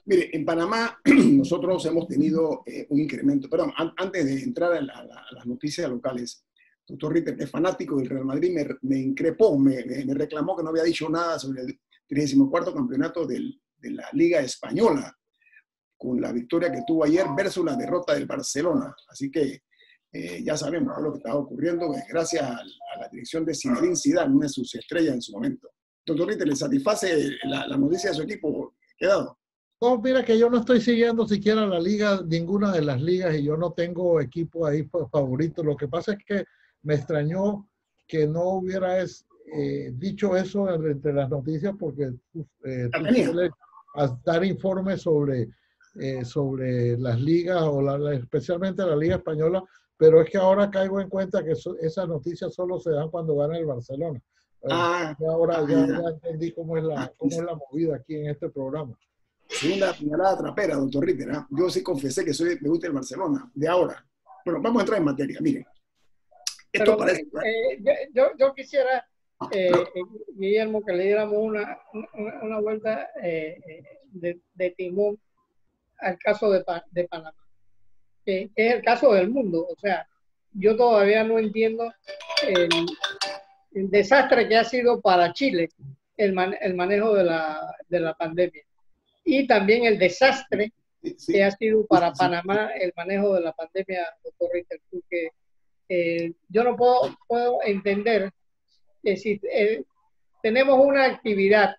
Mire, en Panamá nosotros hemos tenido un incremento, perdón, antes de entrar a las noticias locales, doctor Ritter, que es fanático del Real Madrid, me increpó, me reclamó que no había dicho nada sobre el 34º campeonato de la Liga Española, con la victoria que tuvo ayer versus la derrota del Barcelona. Así que ya sabemos lo que estaba ocurriendo gracias a la dirección de Zinedine Zidane, una de sus estrellas en su momento. Doctor Ritter, ¿le satisface la noticia de su equipo? ¿Quedado? No, mira que yo no estoy siguiendo siquiera la liga, ninguna de las ligas, y yo no tengo equipo ahí favorito. Lo que pasa es que me extrañó que no hubieras dicho eso entre las noticias, porque tú sueles dar informes sobre las ligas, o especialmente la Liga Española, pero es que ahora caigo en cuenta que esas noticias solo se dan cuando gana el Barcelona. Ahora ya entendí cómo es la movida aquí en este programa. Segunda puñalada trapera, doctor Ritter. Yo sí confesé que me gusta el Barcelona, de ahora. Bueno, vamos a entrar en materia. Miren, esto parece... yo quisiera, Guillermo, que le diéramos una vuelta de timón al caso de Panamá, que es el caso del mundo. O sea, yo todavía no entiendo el desastre que ha sido para Chile el manejo de la pandemia. Y también el desastre que ha sido para Panamá el manejo de la pandemia, doctor Ritter, porque yo no puedo entender que si tenemos una actividad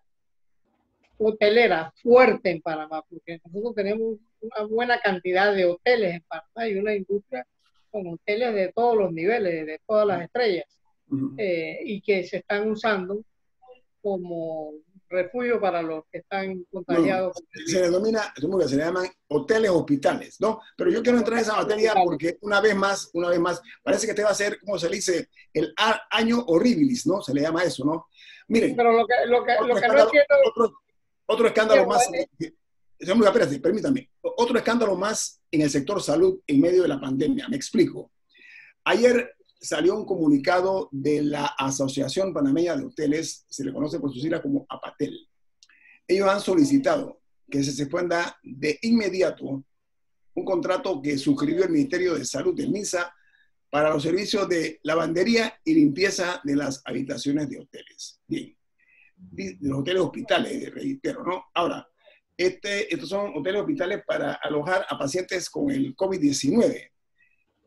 hotelera fuerte en Panamá, porque nosotros tenemos una buena cantidad de hoteles en Panamá y una industria con hoteles de todos los niveles, de todas las estrellas, y que se están usando como refugio para los que están contagiados. No, se le llaman hoteles hospitales, ¿no? Pero yo quiero entrar en esa materia porque una vez más, parece que este va a ser, como se le dice, el año horribilis, ¿no? Se le llama eso, ¿no? Miren. Pero lo que no entiendo... Otro escándalo más... Espérate, permítame. Otro escándalo más en el sector salud en medio de la pandemia. Me explico. Ayer salió un comunicado de la Asociación Panameña de Hoteles, se le conoce por sus siglas como APATEL. Ellos han solicitado que se suspenda de inmediato un contrato que suscribió el Ministerio de Salud del MINSA para los servicios de lavandería y limpieza de las habitaciones de hoteles. Bien, de los hoteles hospitales, reitero, ¿no? Ahora, estos son hoteles hospitales para alojar a pacientes con el COVID-19.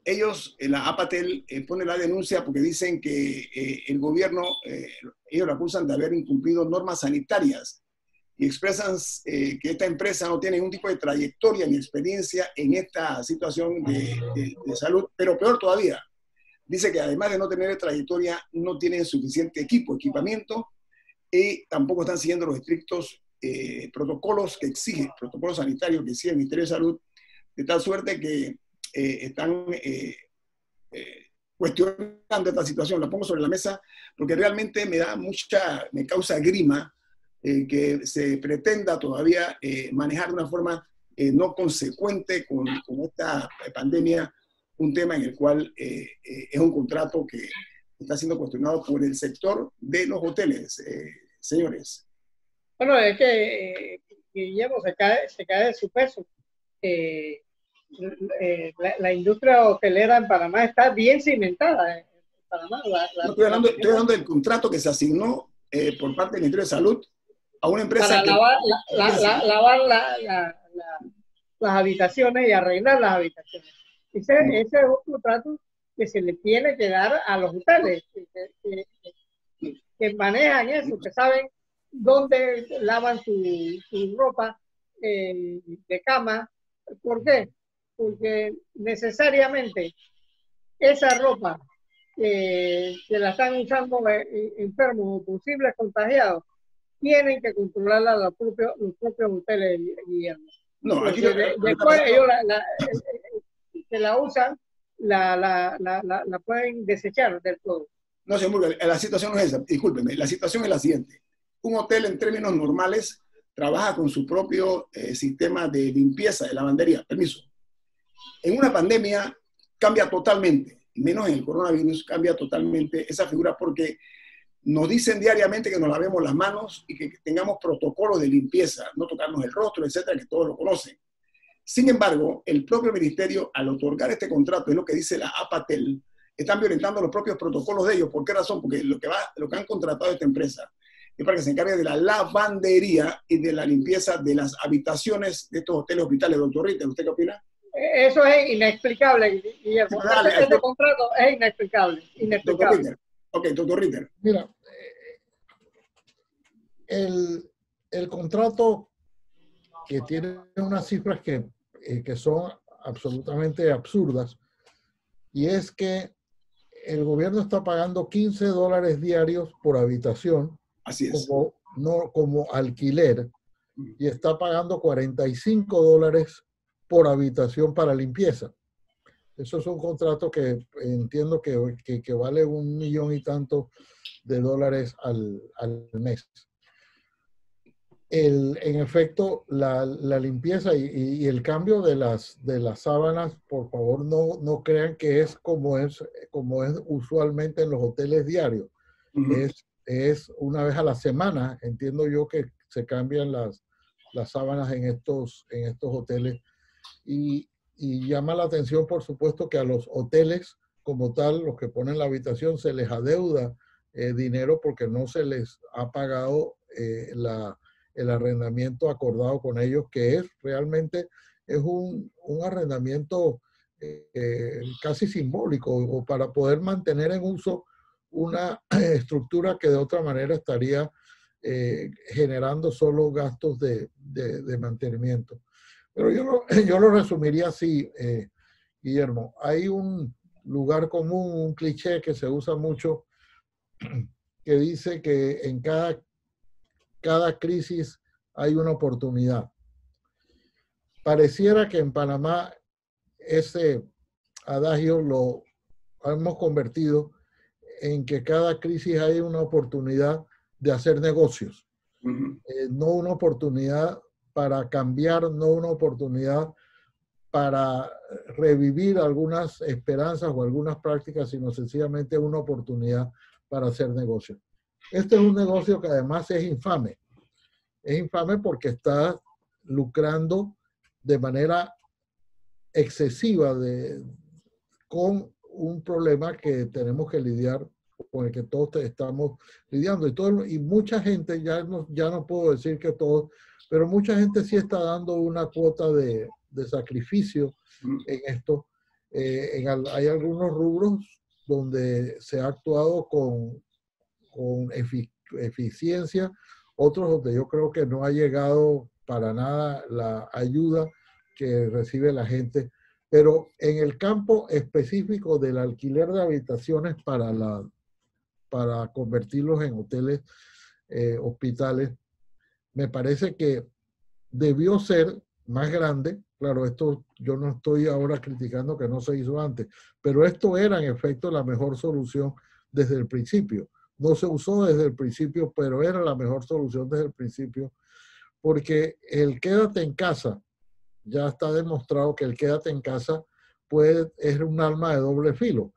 Ellos, la APATEL, pone la denuncia porque dicen que el gobierno, ellos lo acusan de haber incumplido normas sanitarias y expresan que esta empresa no tiene ningún tipo de trayectoria ni experiencia en esta situación de salud, pero peor todavía, dice que además de no tener trayectoria, no tienen suficiente equipamiento y tampoco están siguiendo los estrictos protocolos sanitarios que exige el Ministerio de Salud, de tal suerte que están cuestionando esta situación. La pongo sobre la mesa porque realmente me causa grima que se pretenda todavía manejar de una forma no consecuente con esta pandemia, un tema en el cual es un contrato que está siendo cuestionado por el sector de los hoteles, señores. Bueno, es que Guillermo se cae de su peso. La industria hotelera en Panamá está bien cimentada. En Panamá, estoy hablando del contrato que se asignó por parte del Ministerio de Salud a una empresa para lavar las habitaciones y arreglar las habitaciones. Ese es un contrato que se le tiene que dar a los hoteles que manejan eso, que saben dónde lavan su ropa de cama. ¿Por qué? Porque necesariamente esa ropa que la están usando enfermos o posibles contagiados, tienen que controlarla los propios hoteles, Guillermo. No, aquí después ellos que la usan, la pueden desechar del todo. No, señor Murga, la situación no es esa, discúlpeme, la situación es la siguiente. Un hotel en términos normales trabaja con su propio sistema de limpieza, de lavandería, permiso. En una pandemia cambia totalmente, menos en el coronavirus, cambia totalmente esa figura porque Nos dicen diariamente que nos lavemos las manos y que tengamos protocolos de limpieza, no tocarnos el rostro, etcétera, que todos lo conocen. Sin embargo, el propio ministerio, al otorgar este contrato, es lo que dice la APATEL, están violentando los propios protocolos de ellos. ¿Por qué razón? Porque lo que han contratado esta empresa es para que se encargue de la lavandería y de la limpieza de las habitaciones de estos hoteles hospitales. Doctor Ritter, ¿usted qué opina? Eso es inexplicable, Guillermo. Este contrato es inexplicable. Doctor Ritter. Ok, doctor Ritter. Mira, el contrato que tiene unas cifras que son absolutamente absurdas, y es que el gobierno está pagando $15 diarios por habitación. Así es. Como alquiler, y está pagando $45 por habitación para limpieza. Eso es un contrato que entiendo que vale $1 millón y tanto de dólares al mes. En efecto, la limpieza y el cambio de las sábanas, por favor, no crean que es como es usualmente en los hoteles diarios. Es una vez a la semana. Entiendo yo que se cambian las sábanas en estos hoteles. Y llama la atención, por supuesto, que a los hoteles como tal, los que ponen la habitación, se les adeuda dinero porque no se les ha pagado el arrendamiento acordado con ellos, que realmente es un arrendamiento casi simbólico, o para poder mantener en uso una estructura que de otra manera estaría generando solo gastos de mantenimiento. Pero yo lo resumiría así, Guillermo. Hay un lugar común, un cliché que se usa mucho, que dice que en cada crisis hay una oportunidad. Pareciera que en Panamá ese adagio lo hemos convertido en que cada crisis hay una oportunidad de hacer negocios. No una oportunidad para cambiar, no una oportunidad para revivir algunas esperanzas o algunas prácticas, sino sencillamente una oportunidad para hacer negocio. Este es un negocio que además es infame. Es infame porque está lucrando de manera excesiva con un problema que tenemos que lidiar, con el que todos estamos lidiando. Y mucha gente, ya no puedo decir que todos, pero mucha gente sí está dando una cuota de sacrificio en esto. Hay algunos rubros donde se ha actuado con eficiencia, otros donde yo creo que no ha llegado para nada la ayuda que recibe la gente. Pero en el campo específico del alquiler de habitaciones para convertirlos en hoteles, hospitales, me parece que debió ser más grande. Claro, esto yo no estoy ahora criticando que no se hizo antes, pero esto era en efecto la mejor solución desde el principio. No se usó desde el principio, pero era la mejor solución desde el principio, porque el quédate en casa, ya está demostrado que el quédate en casa es un arma de doble filo.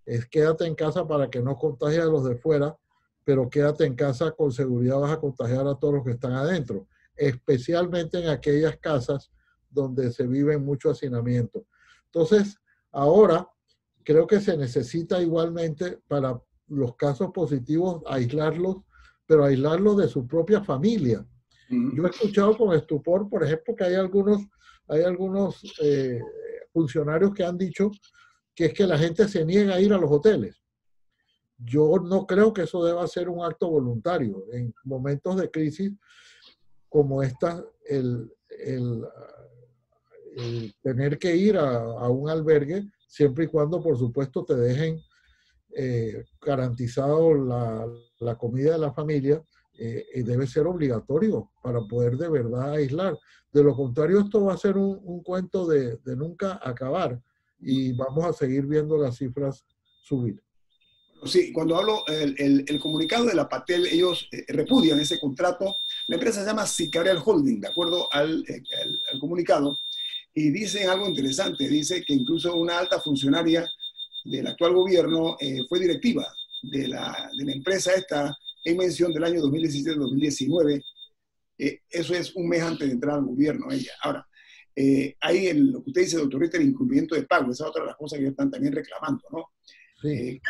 Es quédate en casa para que no contagie a los de fuera, pero quédate en casa, con seguridad vas a contagiar a todos los que están adentro, especialmente en aquellas casas donde se vive mucho hacinamiento. Entonces, ahora creo que se necesita igualmente para los casos positivos aislarlos, pero aislarlos de su propia familia. Yo he escuchado con estupor, por ejemplo, que hay algunos funcionarios que han dicho que es que la gente se niega a ir a los hoteles. Yo no creo que eso deba ser un acto voluntario. En momentos de crisis como esta, el tener que ir a un albergue, siempre y cuando, por supuesto, te dejen garantizado la comida de la familia, debe ser obligatorio para poder de verdad aislar. De lo contrario, esto va a ser un cuento de nunca acabar y vamos a seguir viendo las cifras subir. Sí, cuando hablo, el comunicado de la APATEL, ellos repudian ese contrato. La empresa se llama Sicarial Holding, de acuerdo al comunicado, y dicen algo interesante. Dice que incluso una alta funcionaria del actual gobierno fue directiva de la empresa esta en mención del año 2017-2019. Eso es un mes antes de entrar al gobierno ella. Ahora, ahí en lo que usted dice, doctor Ritter, el incumplimiento de pago, esa es otra de las cosas que ellos están también reclamando, ¿no? Sí.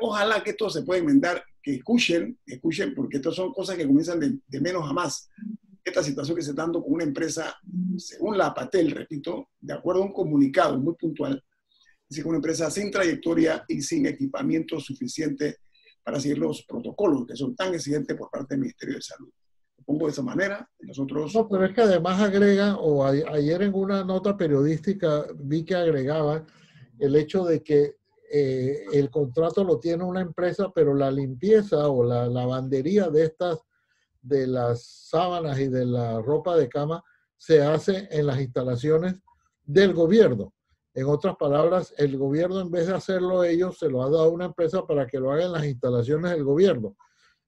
Ojalá que esto se pueda enmendar, que escuchen, porque estas son cosas que comienzan de menos a más. Esta situación que se está dando con una empresa, según la Patel, repito, de acuerdo a un comunicado muy puntual, dice que una empresa sin trayectoria y sin equipamiento suficiente para seguir los protocolos que son tan exigentes por parte del Ministerio de Salud. Lo pongo de esa manera. Nosotros... No, pero es que además agregan, ayer en una nota periodística vi que agregaba el hecho de que el contrato lo tiene una empresa, pero la limpieza o la lavandería de las sábanas y de la ropa de cama se hace en las instalaciones del gobierno. En otras palabras, el gobierno, en vez de hacerlo ellos, se lo ha dado a una empresa para que lo haga en las instalaciones del gobierno.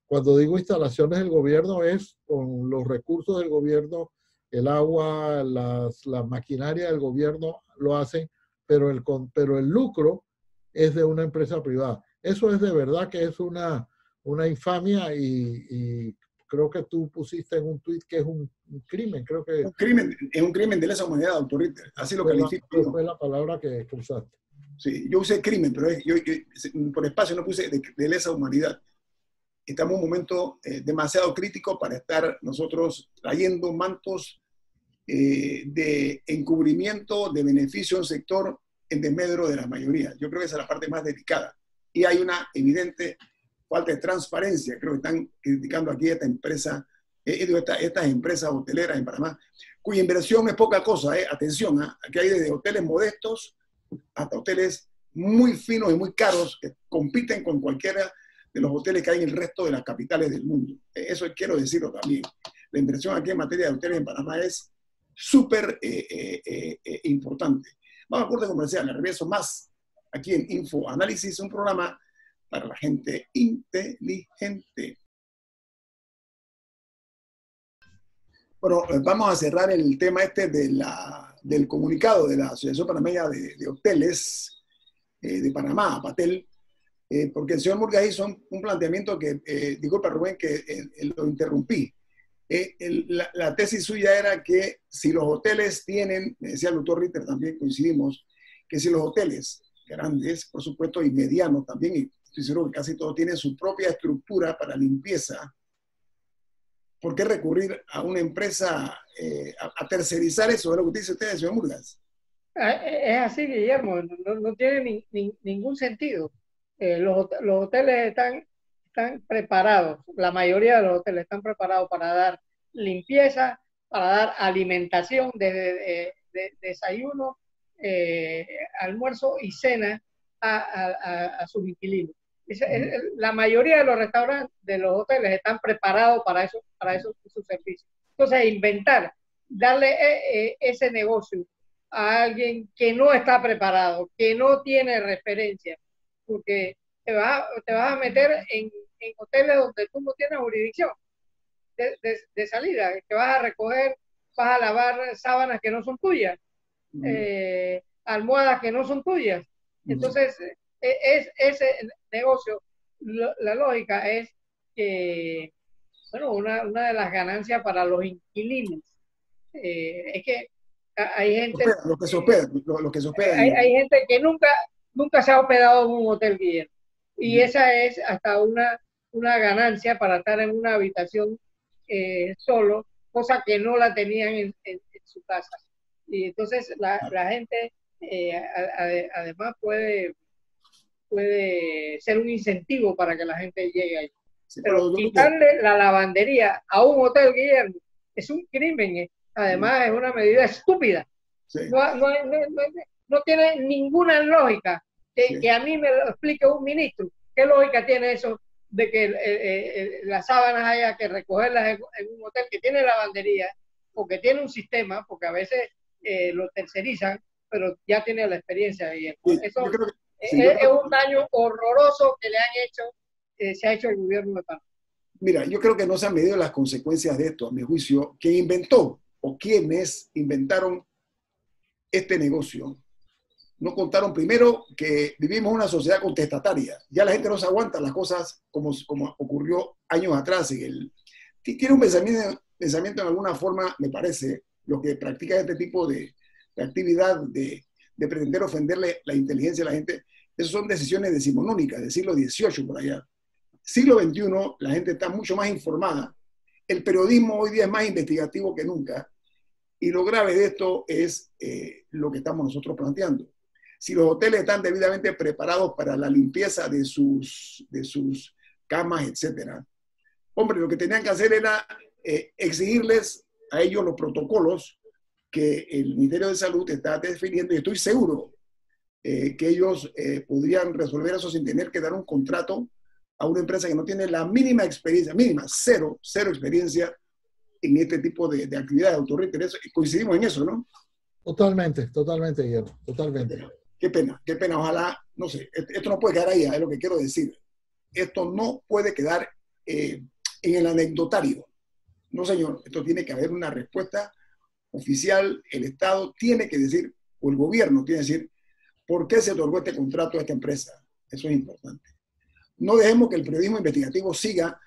Cuando digo instalaciones del gobierno es con los recursos del gobierno, el agua, la maquinaria del gobierno lo hacen, pero el lucro es de una empresa privada. Eso es de verdad que es una infamia y creo que tú pusiste en un tuit que es un crimen. Creo que es un crimen de lesa humanidad, doctor Ritter. Así lo califico yo. Fue la palabra que usaste. Sí, yo usé crimen, pero yo por espacio no puse de lesa humanidad. Estamos en un momento demasiado crítico para estar nosotros trayendo mantos de encubrimiento, de beneficio a un sector en desmedro de la mayoría. Yo creo que esa es la parte más delicada. Y hay una evidente falta de transparencia. Creo que están criticando aquí esta empresa, estas empresas hoteleras en Panamá, cuya inversión es poca cosa. Atención, aquí hay desde hoteles modestos hasta hoteles muy finos y muy caros que compiten con cualquiera de los hoteles que hay en el resto de las capitales del mundo. Eso quiero decirlo también. La inversión aquí en materia de hoteles en Panamá es súper importante. Vamos a corte comercial, me regreso más aquí en Info Análisis, un programa para la gente inteligente. Bueno, vamos a cerrar el tema del comunicado de la Asociación Panameña de Hoteles de Panamá, Patel, porque el señor Murgas hizo un planteamiento que, disculpa Rubén, que lo interrumpí. La tesis suya era que si los hoteles tienen, me decía el doctor Ritter, también coincidimos, que si los hoteles grandes, por supuesto, y medianos también, y estoy seguro que casi todos tienen su propia estructura para limpieza, ¿por qué recurrir a una empresa a tercerizar eso? ¿Es lo que dice usted, señor Murgas? Es así, Guillermo, no tiene ningún sentido. Los hoteles están preparados, la mayoría de los hoteles están preparados para dar limpieza, para dar alimentación desde desayuno, almuerzo y cena a sus inquilinos. La mayoría de los restaurantes, de los hoteles, están preparados para esos servicios. Entonces, inventar, darle ese negocio a alguien que no está preparado, que no tiene referencia, porque te vas a meter en hoteles donde tú no tienes jurisdicción de salida, que vas a recoger, vas a lavar sábanas que no son tuyas, almohadas que no son tuyas. Entonces, ese negocio, la lógica es que, bueno, una de las ganancias para los inquilinos es que hay gente... Lo que se hospeda. Hay gente que nunca se ha hospedado en un hotel, Guillermo. Y esa es hasta una ganancia para estar en una habitación solo, cosa que no la tenían en su casa. Y entonces la gente además puede ser un incentivo para que la gente llegue ahí. Sí, pero quitarle la lavandería a un hotel, Guillermo, es un crimen. Además, es una medida estúpida. Sí. No tiene ninguna lógica. Que a mí me lo explique un ministro. ¿Qué lógica tiene eso de que las sábanas haya que recogerlas en un hotel que tiene lavandería o que tiene un sistema? Porque a veces lo tercerizan, pero ya tiene la experiencia. Y eso es un daño horroroso que le han hecho, se ha hecho el gobierno de Panamá. Mira, yo creo que no se han medido las consecuencias de esto, a mi juicio. ¿Quién inventó o quiénes inventaron este negocio? no contaron primero que vivimos una sociedad contestataria. Ya la gente no se aguanta las cosas como ocurrió años atrás. Tiene un pensamiento en alguna forma, me parece, lo que practica este tipo de actividad de pretender ofenderle la inteligencia a la gente. Esas son decisiones decimonónicas del siglo XVIII por allá. Siglo XXI, la gente está mucho más informada. El periodismo hoy día es más investigativo que nunca. Y lo grave de esto es lo que estamos nosotros planteando. Si los hoteles están debidamente preparados para la limpieza de sus camas, etcétera, hombre, lo que tenían que hacer era exigirles a ellos los protocolos que el Ministerio de Salud está definiendo, y estoy seguro que ellos podrían resolver eso sin tener que dar un contrato a una empresa que no tiene la mínima experiencia, mínima, cero experiencia en este tipo de actividades de autorriter. Coincidimos en eso, ¿no? Totalmente, Guillermo, totalmente. Qué pena, ojalá, no sé, esto no puede quedar ahí, es lo que quiero decir. Esto no puede quedar en el anecdotario. No, señor, esto tiene que haber una respuesta oficial. El Estado tiene que decir, o el gobierno tiene que decir, ¿por qué se otorgó este contrato a esta empresa? Eso es importante. No dejemos que el periodismo investigativo siga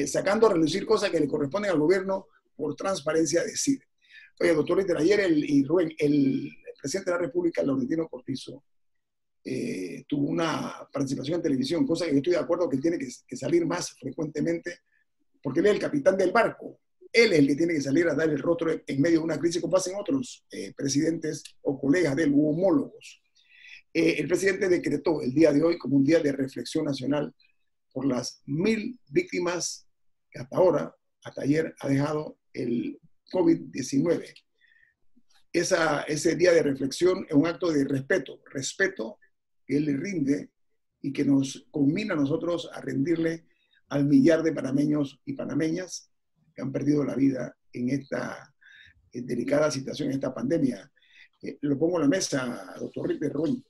sacando a relucir cosas que le corresponden al gobierno por transparencia decir. Oye, doctor Ritter, ayer el presidente de la República, Laurentino Cortizo, tuvo una participación en televisión, cosa que yo estoy de acuerdo que él tiene que salir más frecuentemente, porque él es el capitán del barco. Él es el que tiene que salir a dar el rostro en medio de una crisis, como hacen otros presidentes o colegas de él, u homólogos. El presidente decretó el día de hoy como un día de reflexión nacional por las 1000 víctimas que hasta ahora, hasta ayer, ha dejado el COVID-19. Ese día de reflexión es un acto de respeto que él le rinde y que nos conmina a nosotros a rendirle al millar de panameños y panameñas que han perdido la vida en esta delicada situación, en esta pandemia. Lo pongo en la mesa, doctor Ritter Ruiz.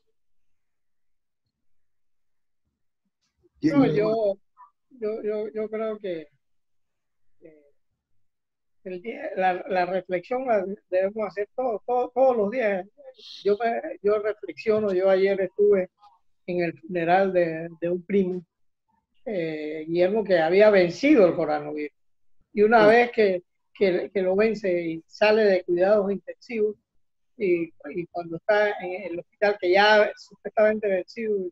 No, yo creo que la reflexión la debemos hacer todos los días. Yo reflexiono. Yo ayer estuve en el funeral de un primo, Guillermo, que había vencido el coronavirus. Y una vez que lo vence y sale de cuidados intensivos, y cuando está en el hospital, que ya supuestamente vencido,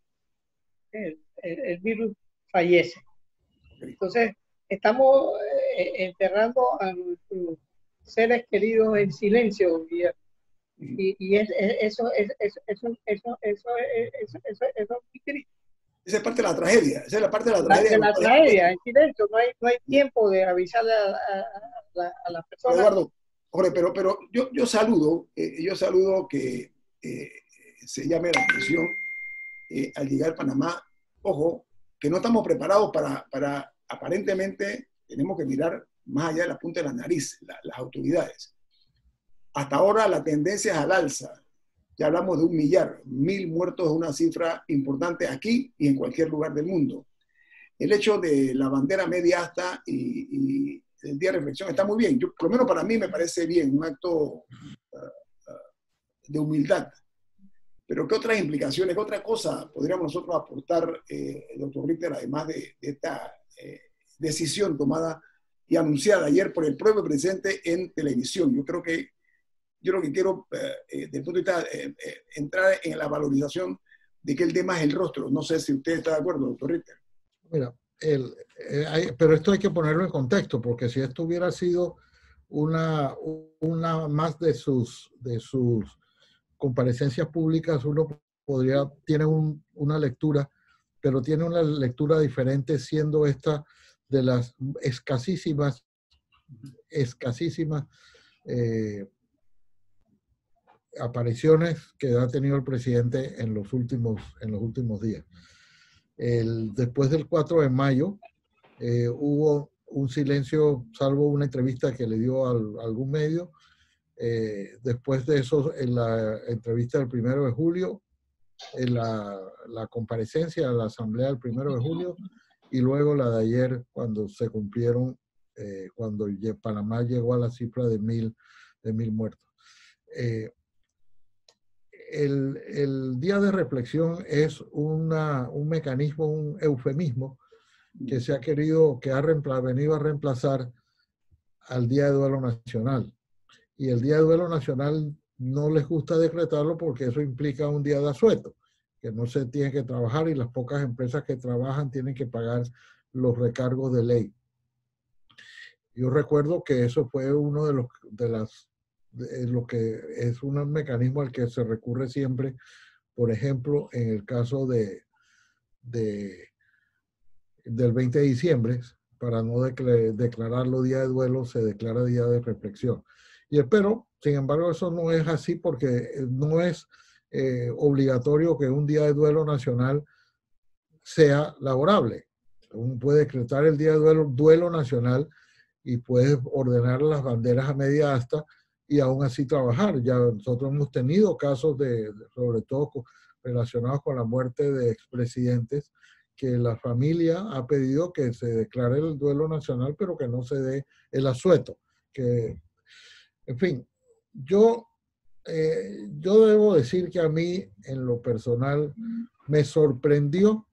el virus fallece. Entonces, estamos enterrando a nuestros seres queridos en silencio, Guillermo. Y eso es muy triste. Esa es parte de la tragedia. Esa es la parte de la tragedia. De la tragedia, en silencio. No hay tiempo de avisarle a las personas. Eduardo, Jorge, pero yo saludo que se llame la atención al llegar a Panamá. Ojo, que no estamos preparados para aparentemente, tenemos que mirar más allá de la punta de la nariz, las autoridades. Hasta ahora la tendencia es al alza. Ya hablamos de 1 millar. 1000 muertos es una cifra importante aquí y en cualquier lugar del mundo. El hecho de la bandera media asta y el día de reflexión está muy bien. Por lo menos para mí me parece bien, un acto de humildad. Pero ¿qué otras implicaciones, qué otra cosa podríamos nosotros aportar, doctor Ritter, además de esta decisión tomada y anunciada ayer por el propio presidente en televisión? Yo lo que quiero, desde el punto de vista, entrar en la valorización de que el tema es el rostro. No sé si usted está de acuerdo, doctor Ritter. Mira, pero esto hay que ponerlo en contexto, porque si esto hubiera sido una más de sus comparecencias públicas, uno tiene una lectura, pero tiene una lectura diferente, siendo esta de las escasísimas apariciones que ha tenido el presidente en los últimos días. Después del 4 de mayo hubo un silencio, salvo una entrevista que le dio a algún medio. Después de eso, en la entrevista del 1 de julio, en la comparecencia a la asamblea del 1 de julio, y luego la de ayer, cuando se cumplieron, cuando Panamá llegó a la cifra de 1000 muertos. el día de reflexión es un mecanismo, un eufemismo que se ha querido, que ha venido a reemplazar al Día de Duelo Nacional. Y el Día de Duelo Nacional no les gusta decretarlo porque eso implica un día de asueto, que no se tiene que trabajar y las pocas empresas que trabajan tienen que pagar los recargos de ley. Yo recuerdo que eso fue uno de lo que es un mecanismo al que se recurre siempre, por ejemplo, en el caso del 20 de diciembre, para no declararlo día de duelo, se declara día de reflexión. Pero, sin embargo, eso no es así porque no es obligatorio que un día de duelo nacional sea laborable. Uno puede decretar el día de duelo nacional y puede ordenar las banderas a media asta y aún así trabajar. Ya nosotros hemos tenido casos sobre todo relacionados con la muerte de expresidentes, que la familia ha pedido que se declare el duelo nacional, pero que no se dé el asueto. En fin, yo debo decir que a mí, en lo personal, me sorprendió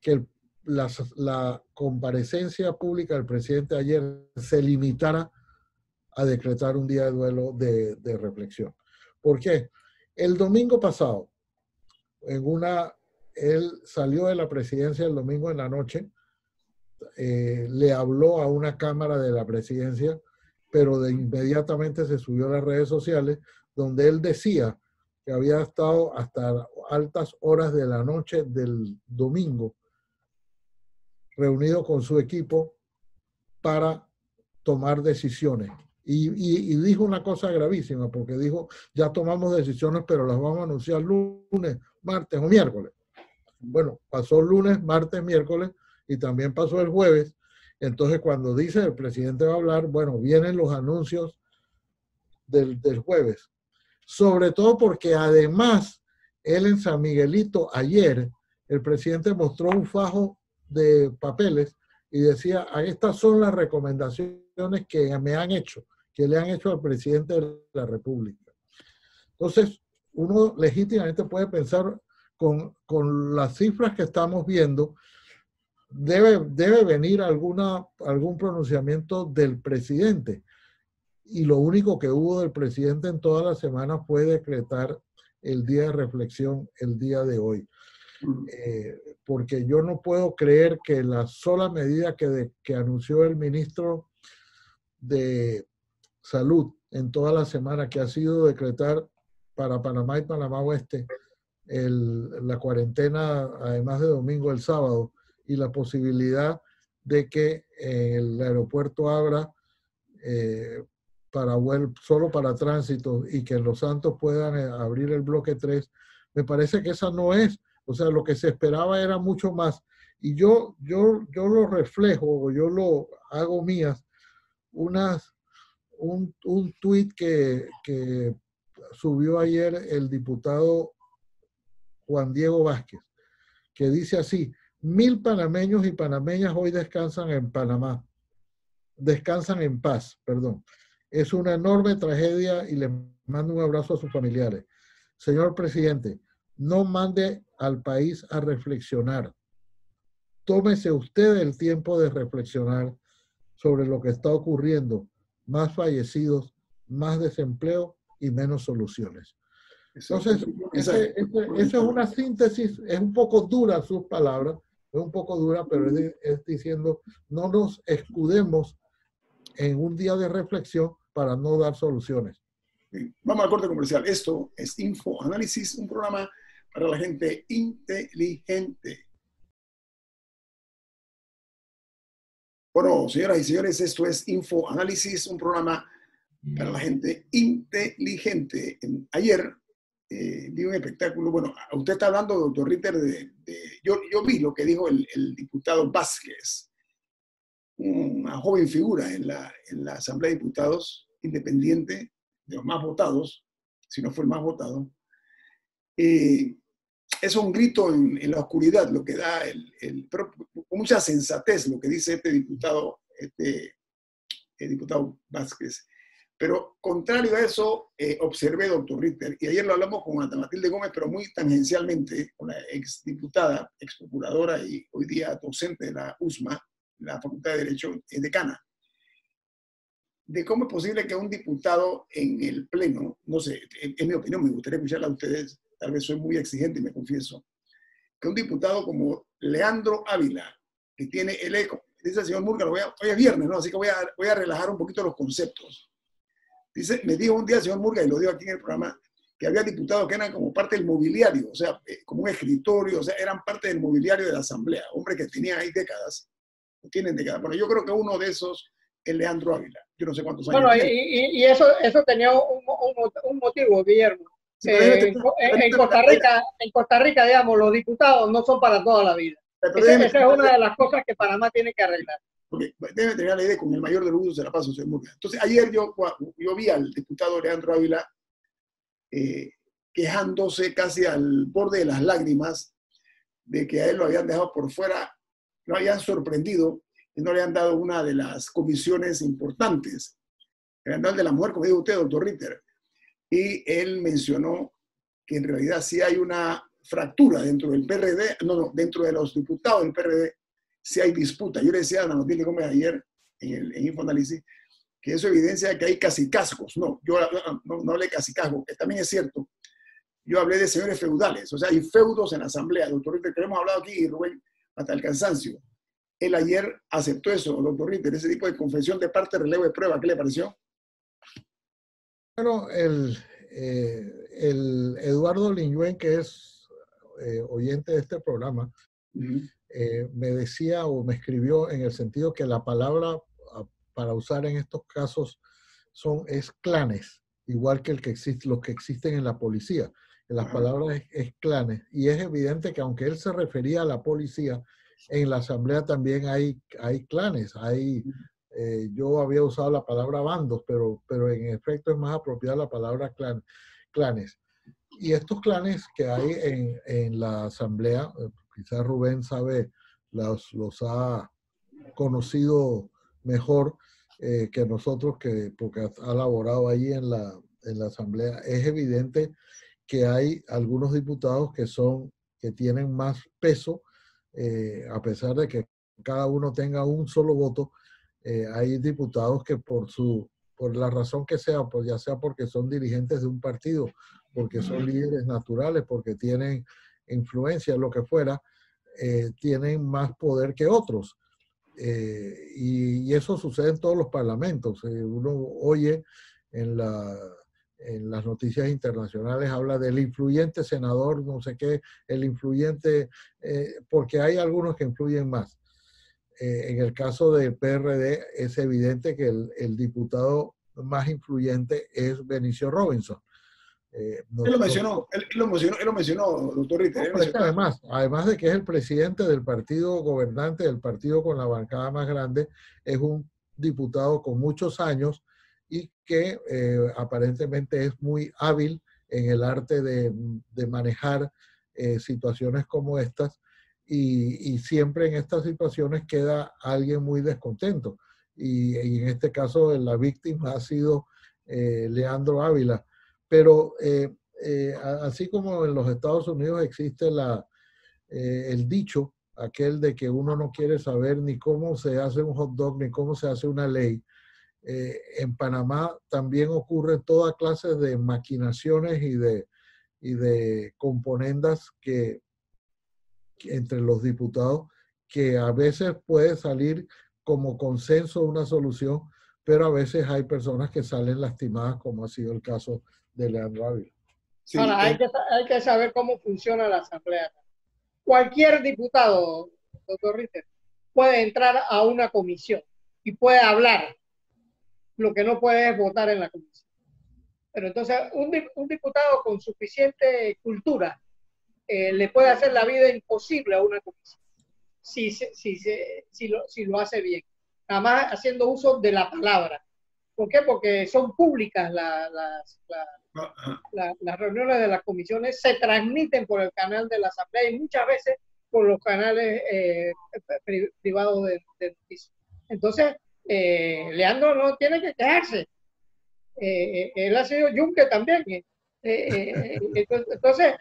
que la comparecencia pública del presidente ayer se limitara a decretar un día de duelo de reflexión. ¿Por qué? El domingo pasado, él salió de la presidencia el domingo en la noche, le habló a una cámara de la presidencia, pero inmediatamente se subió a las redes sociales, donde él decía que había estado hasta altas horas de la noche del domingo reunido con su equipo para tomar decisiones. Y dijo una cosa gravísima, porque dijo, ya tomamos decisiones, pero las vamos a anunciar lunes, martes o miércoles. Bueno, pasó lunes, martes, miércoles, y también pasó el jueves. Entonces, cuando dice el presidente va a hablar, bueno, vienen los anuncios del jueves. Sobre todo porque además, él en San Miguelito, ayer, el presidente mostró un fajo de papeles y decía, estas son las recomendaciones que me han hecho, que le han hecho al presidente de la República. Entonces, uno legítimamente puede pensar con las cifras que estamos viendo, debe venir algún pronunciamiento del presidente. Y lo único que hubo del presidente en toda la semana fue decretar el día de reflexión el día de hoy. Porque yo no puedo creer que la sola medida que anunció el ministro de Salud en toda la semana, que ha sido decretar para Panamá y Panamá Oeste la cuarentena, además de domingo, el sábado, y la posibilidad de que el aeropuerto abra solo para tránsito y que en Los Santos puedan abrir el bloque 3, me parece que esa no es. O sea, lo que se esperaba era mucho más. Y yo lo reflejo, yo lo hago mías, un tuit que subió ayer el diputado Juan Diego Vázquez, que dice así: 1000 panameños y panameñas hoy descansan en paz, perdón. Es una enorme tragedia y le mando un abrazo a sus familiares. Señor presidente, no mande al país a reflexionar. Tómese usted el tiempo de reflexionar sobre lo que está ocurriendo. Más fallecidos, más desempleo y menos soluciones. Entonces, esa es una síntesis, es un poco dura sus palabras, es un poco dura, pero es diciendo, no nos escudemos en un día de reflexión para no dar soluciones. Vamos al corte comercial. Esto es Info Análisis, un programa para la gente inteligente. Bueno, señoras y señores, esto es Info Análisis, un programa para la gente inteligente. Ayer vi un espectáculo. Bueno, usted está hablando, doctor Ritter, yo vi lo que dijo el diputado Vázquez, una joven figura en la Asamblea de Diputados, independiente, de los más votados, si no fue el más votado. Es un grito en la oscuridad lo que da pero con mucha sensatez lo que dice este diputado Vázquez. Pero contrario a eso, observé, doctor Ritter, y ayer lo hablamos con Ana Matilde Gómez, pero muy tangencialmente, una exdiputada, exprocuradora y hoy día docente de la USMA, la Facultad de Derecho, decana, de cómo es posible que un diputado en el Pleno, no sé, en mi opinión, me gustaría escucharla a ustedes, tal vez soy muy exigente y me confieso, que un diputado como Leandro Ávila, que tiene el eco, dice el señor Murga, hoy es viernes, ¿no? Así que voy a relajar un poquito los conceptos. Dice, me dijo un día el señor Murga, y lo dijo aquí en el programa, que había diputados que eran como parte del mobiliario, o sea, como un escritorio, o sea, eran parte del mobiliario de la Asamblea, hombres que tenían ahí décadas, tienen décadas. Bueno, yo creo que uno de esos es Leandro Ávila. Yo no sé cuántos años bueno, tiene. y eso tenía un motivo, Guillermo. Sí, En Costa Rica, digamos, los diputados no son para toda la vida. Esa es una de las cosas que Panamá tiene que arreglar. Porque debe tener la idea, con el mayor de los usos se la paso, señor Murga. Entonces, ayer yo vi al diputado Leandro Ávila quejándose casi al borde de las lágrimas de que a él lo habían dejado por fuera, lo habían sorprendido y no le han dado una de las comisiones importantes, el andal de la mujer, como dijo usted, doctor Ritter. Y él mencionó que en realidad sí hay una fractura dentro del PRD, dentro de los diputados del PRD, sí hay disputa. Yo le decía a Ana Matilde Gómez ayer en Infoanálisis que eso evidencia que hay cacicazgos. No, yo no hablé de cacicazgos, que también es cierto. Yo hablé de señores feudales, o sea, hay feudos en la Asamblea, doctor Ritter, que hemos hablado aquí, y Rubén, hasta el cansancio. Él ayer aceptó eso, doctor Ritter, ese tipo de confesión de parte, relevo de prueba. ¿Qué le pareció? Bueno, el Eduardo Liñuen, que es oyente de este programa, me decía o me escribió en el sentido que la palabra para usar en estos casos es clanes, igual que los que existen en la policía. Las palabras es clanes. Y es evidente que aunque él se refería a la policía, en la asamblea también hay clanes. Yo había usado la palabra bandos, pero en efecto es más apropiada la palabra clanes. Y estos clanes que hay en la asamblea, quizás Rubén sabe, los ha conocido mejor que nosotros, porque ha laborado allí en la asamblea. Es evidente que hay algunos diputados que tienen más peso, a pesar de que cada uno tenga un solo voto. Hay diputados que por la razón que sea, pues ya sea porque son dirigentes de un partido, porque son líderes naturales, porque tienen influencia, lo que fuera, tienen más poder que otros. Y eso sucede en todos los parlamentos. Uno oye en las noticias internacionales, habla del influyente senador, no sé qué, el influyente, porque hay algunos que influyen más. En el caso del PRD es evidente que el diputado más influyente es Benicio Robinson. Él lo mencionó, doctor Ritter. Además de que es el presidente del partido gobernante, del partido con la bancada más grande, es un diputado con muchos años y que aparentemente es muy hábil en el arte de manejar situaciones como estas, y siempre en estas situaciones queda alguien muy descontento. Y en este caso la víctima ha sido Leandro Ávila. Pero así como en los Estados Unidos existe el dicho, aquel de que uno no quiere saber ni cómo se hace un hot dog, ni cómo se hace una ley, en Panamá también ocurre toda clase de maquinaciones y de componendas que entre los diputados, que a veces puede salir como consenso una solución, pero a veces hay personas que salen lastimadas, como ha sido el caso de Leandro Ávila. Sí, ahora, hay que saber cómo funciona la asamblea. Cualquier diputado, doctor Ritter, puede entrar a una comisión y puede hablar. Lo que no puede es votar en la comisión. Pero entonces un diputado con suficiente cultura le puede hacer la vida imposible a una comisión si lo hace bien. Nada más haciendo uso de la palabra. ¿Por qué? Porque son públicas las reuniones de las comisiones, se transmiten por el canal de la asamblea y muchas veces por los canales privados de noticias. Entonces, Leandro no tiene que quejarse. él ha sido yunque también. Entonces,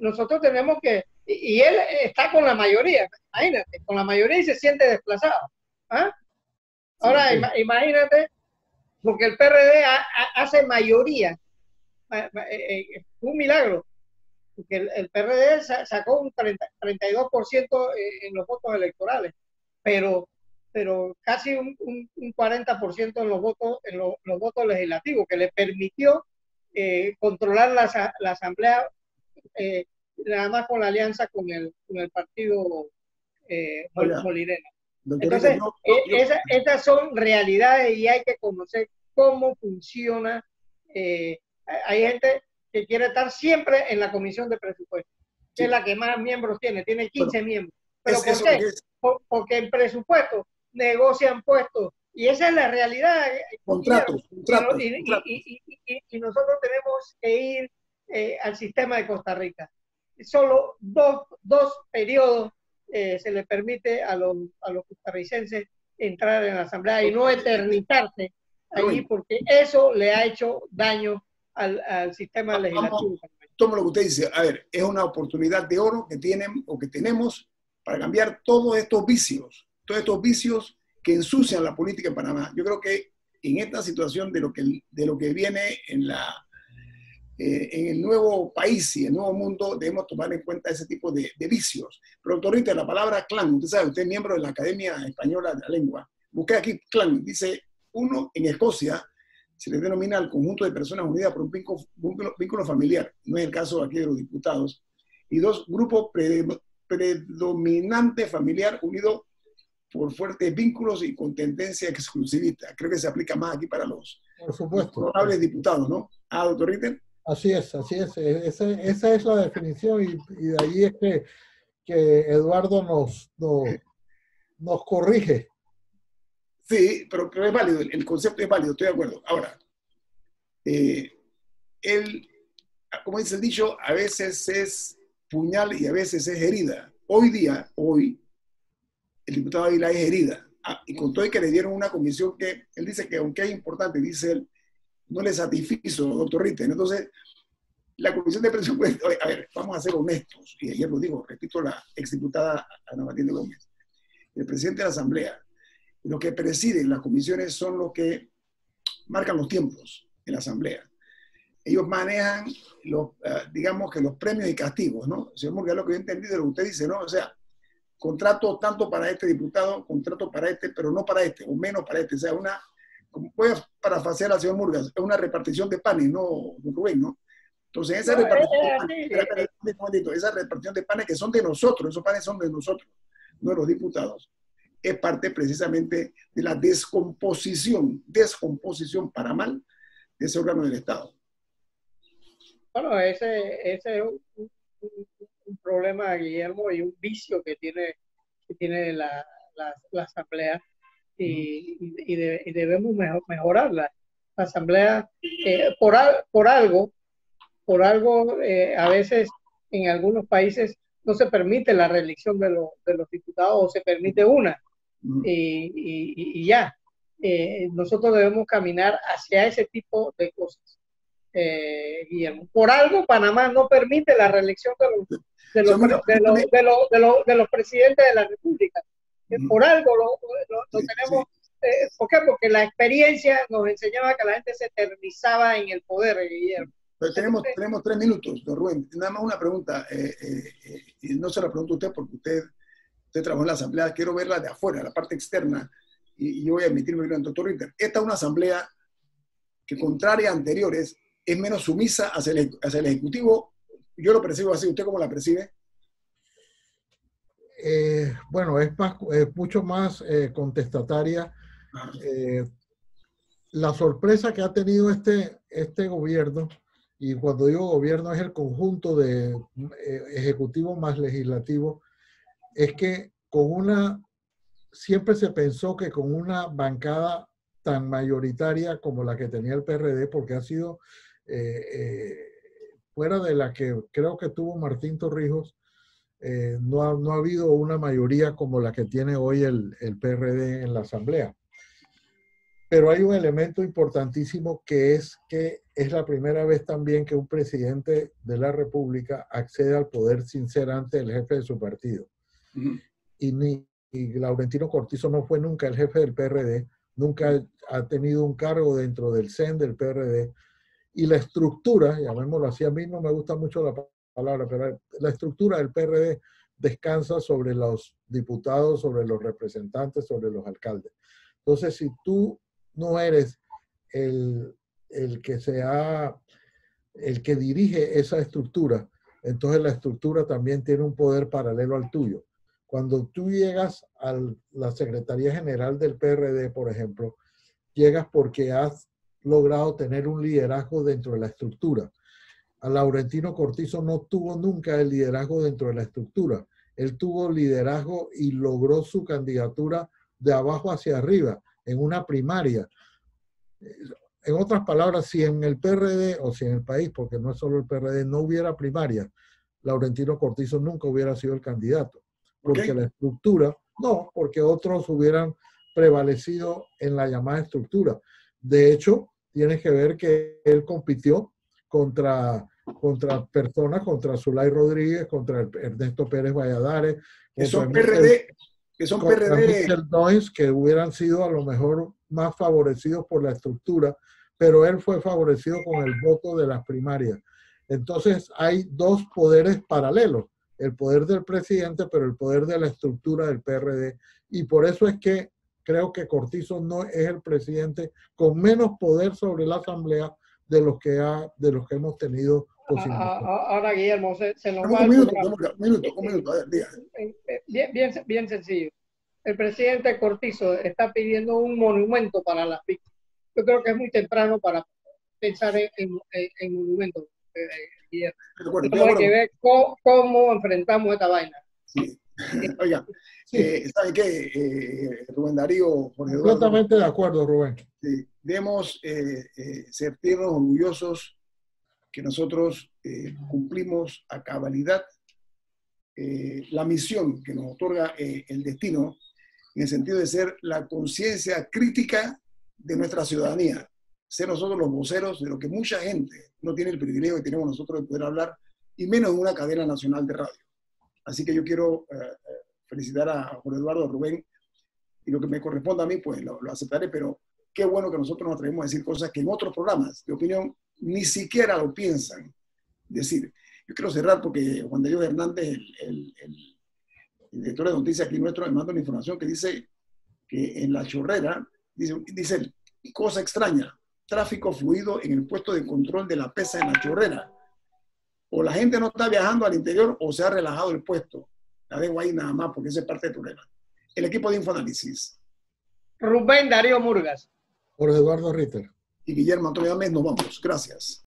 nosotros tenemos que, y él está con la mayoría, imagínate, con la mayoría y se siente desplazado. ¿Ah? Ahora, sí. Imagínate, porque el PRD hace mayoría, un milagro, porque el PRD sacó un 32% en los votos electorales, pero casi un 40% en los votos legislativos, que le permitió controlar la asamblea nada más con la alianza con el partido molinero. Entonces, estas son realidades y hay que conocer cómo funciona. Hay gente que quiere estar siempre en la comisión de presupuesto, que es la que más miembros tiene 15 miembros. ¿Pero por qué? Porque en presupuesto negocian puestos y esa es la realidad. Contratos. Y nosotros tenemos que ir al sistema de Costa Rica. Solo dos periodos se le permite a los costarricenses entrar en la asamblea y no eternizarse allí, porque eso le ha hecho daño al sistema legislativo. Toma lo que usted dice. A ver, es una oportunidad de oro que tienen o que tenemos para cambiar todos estos vicios que ensucian la política en Panamá. Yo creo que en esta situación de lo que viene en el nuevo país y el nuevo mundo, debemos tomar en cuenta ese tipo de vicios. Pero, doctor Ritter, la palabra clan, usted sabe, usted es miembro de la Academia Española de la Lengua. Busqué aquí clan, dice, uno, en Escocia se le denomina al conjunto de personas unidas por un vínculo familiar, no es el caso aquí de los diputados. Y dos, grupo predominante familiar unido por fuertes vínculos y con tendencia exclusivista. Creo que se aplica más aquí para los honorables diputados, ¿no? Ah, doctor Ritter. Así es. Esa es la definición y de ahí es que Eduardo nos corrige. Sí, pero es válido, el concepto es válido, estoy de acuerdo. Ahora, como dice el dicho, a veces es puñal y a veces es herida. Hoy, el diputado Ávila es herida. Y con todo y que le dieron una comisión que él dice que aunque es importante, dice él, no le satisfizo, doctor Ritter. Entonces, la comisión de presupuesto, a ver, vamos a ser honestos, y ayer lo digo, repito, la exdiputada Ana Matilde Gómez, el presidente de la Asamblea, los que presiden las comisiones son los que marcan los tiempos en la Asamblea. Ellos manejan, digamos que los premios y castigos, ¿no? Señor Murga, lo que yo he entendido de lo que usted dice, ¿no? O sea, contrato tanto para este diputado, contrato para este, pero no para este, o menos para este. O sea, como voy a parafrasear al señor Murgas, es una repartición de panes, ¿no, Rubén, no? Entonces, esa repartición de panes que son de nosotros, esos panes son de nosotros, no de los diputados, es parte precisamente de la descomposición para mal de ese órgano del Estado. Bueno, ese es un problema, Guillermo, y un vicio que tiene la Asamblea y debemos mejorarla. La Asamblea, por algo, a veces en algunos países no se permite la reelección de los diputados o se permite una y ya. Nosotros debemos caminar hacia ese tipo de cosas. Guillermo. Por algo Panamá no permite la reelección de los presidentes de la República. Por algo lo tenemos. ¿Por qué? Porque la experiencia nos enseñaba que la gente se eternizaba en el poder, Guillermo. Pero tenemos 3 minutos, don Rubén. Nada más una pregunta. Y no se la pregunto a usted porque usted trabajó en la asamblea. Quiero verla de afuera, la parte externa. Y yo voy a admitirme bien, doctor Ritter. Esta es una asamblea que, contraria a anteriores, es menos sumisa hacia el Ejecutivo. Yo lo percibo así. ¿Usted cómo la percibe? Bueno, es mucho más contestataria. La sorpresa que ha tenido este gobierno, y cuando digo gobierno es el conjunto de ejecutivo más legislativo, es que siempre se pensó que con una bancada tan mayoritaria como la que tenía el PRD, porque ha sido fuera de la que creo que tuvo Martín Torrijos, no ha habido una mayoría como la que tiene hoy el PRD en la Asamblea. Pero hay un elemento importantísimo que es la primera vez también que un presidente de la República accede al poder sin ser antes el jefe de su partido. Y Laurentino Cortizo no fue nunca el jefe del PRD, nunca ha tenido un cargo dentro del CEN del PRD. Y la estructura, llamémoslo así, a mí no me gusta mucho la palabra, pero la estructura del PRD descansa sobre los diputados, sobre los representantes, sobre los alcaldes. Entonces, si tú no eres el que dirige esa estructura, entonces la estructura también tiene un poder paralelo al tuyo. Cuando tú llegas a la Secretaría General del PRD, por ejemplo, llegas porque has logrado tener un liderazgo dentro de la estructura. A Laurentino Cortizo no tuvo nunca el liderazgo dentro de la estructura. Él tuvo liderazgo y logró su candidatura de abajo hacia arriba, en una primaria. En otras palabras, si en el PRD o si en el país, porque no es solo el PRD, no hubiera primaria, Laurentino Cortizo nunca hubiera sido el candidato. Porque la estructura, no, porque otros hubieran prevalecido en la llamada estructura. De hecho, tienes que ver que él compitió contra personas, contra Zulay Rodríguez, contra Ernesto Pérez Valladares, que son PRD, que hubieran sido a lo mejor más favorecidos por la estructura, pero él fue favorecido con el voto de las primarias. Entonces hay dos poderes paralelos, el poder del presidente, pero el poder de la estructura del PRD, y por eso es que creo que Cortizo no es el presidente con menos poder sobre la Asamblea de los que hemos tenido posibilidad. Ahora, Guillermo, se nos va un minuto. Bien sencillo. El presidente Cortizo está pidiendo un monumento para las víctimas. Yo creo que es muy temprano para pensar en monumentos, Guillermo. Tenemos que ver cómo enfrentamos esta vaina. Sí. Oiga, ¿saben qué? Rubén Darío, Jorge Eduardo. Completamente de acuerdo, Rubén. Sí, debemos sentirnos orgullosos que nosotros cumplimos a cabalidad la misión que nos otorga el destino, en el sentido de ser la conciencia crítica de nuestra ciudadanía, ser nosotros los voceros de lo que mucha gente no tiene el privilegio que tenemos nosotros de poder hablar, y menos en una cadena nacional de radio. Así que yo quiero felicitar a Jorge Eduardo, a Rubén, y lo que me corresponda a mí, pues lo aceptaré, pero qué bueno que nosotros nos atrevemos a decir cosas que en otros programas de opinión ni siquiera lo piensan decir. Yo quiero cerrar porque Juan de Dios Hernández, el director de noticias aquí nuestro, me manda una información que dice que en La Chorrera, dice cosa extraña, tráfico fluido en el puesto de control de la pesa en La Chorrera. O la gente no está viajando al interior o se ha relajado el puesto. La dejo ahí nada más porque esa es parte del problema. El equipo de Infoanálisis. Rubén Darío Murgas. Jorge Eduardo Ritter. Y Guillermo Antonio Ames, nos vamos. Gracias.